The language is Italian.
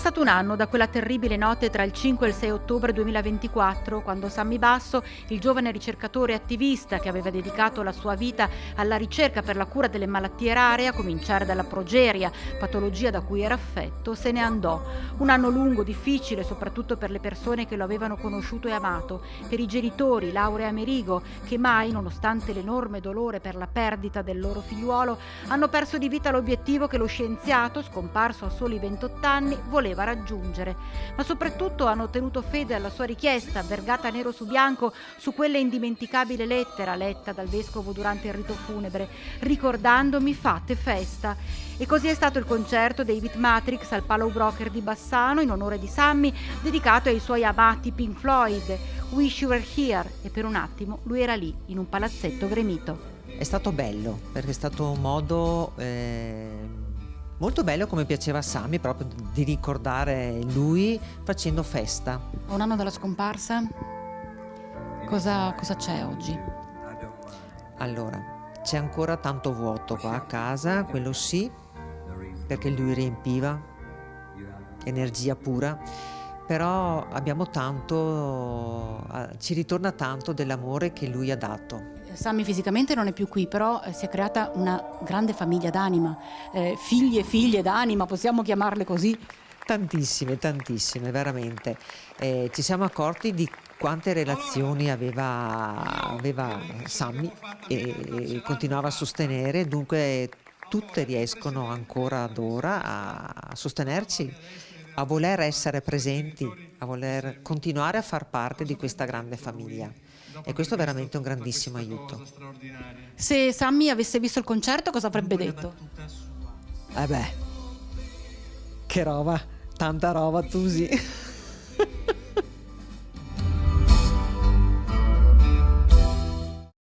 passato un anno da quella terribile notte tra il 5 e il 6 ottobre 2024, quando Sammy Basso, il giovane ricercatore attivista che aveva dedicato la sua vita alla ricerca per la cura delle malattie rare, a cominciare dalla progeria, patologia da cui era affetto, se ne andò. Un anno lungo, difficile, soprattutto per le persone che lo avevano conosciuto e amato, per i genitori, Laura e Amerigo, che mai, nonostante l'enorme dolore per la perdita del loro figliuolo, hanno perso di vita l'obiettivo che lo scienziato, scomparso a soli 28 anni, voleva raggiungere. Ma soprattutto hanno tenuto fede alla sua richiesta, vergata nero su bianco su quella indimenticabile lettera letta dal vescovo durante il rito funebre: ricordandomi fate festa. E così è stato il concerto dei Beat Matrix al Palo Broker di Bassano in onore di Sammy, dedicato ai suoi amati Pink Floyd, Wish You Were Here, e per un attimo lui era lì, in un palazzetto gremito. È stato bello, perché è stato un modo molto bello, come piaceva a Sammy, proprio di ricordare lui facendo festa. Un anno dalla scomparsa, cosa c'è oggi? Allora, c'è ancora tanto vuoto qua a casa, quello sì, perché lui riempiva, energia pura, però abbiamo tanto, ci ritorna tanto dell'amore che lui ha dato. Sammy fisicamente non è più qui, però si è creata una grande famiglia d'anima, figli e figlie d'anima, possiamo chiamarle così. Tantissime, veramente. Ci siamo accorti di quante relazioni aveva Sammy e continuava a sostenere, dunque tutte riescono ancora ad ora a sostenerci, a voler essere presenti, a voler continuare a far parte di questa grande famiglia. E questo è veramente un grandissimo aiuto. Se Sammy avesse visto il concerto, cosa avrebbe detto? Che roba, tanta roba, Tusi.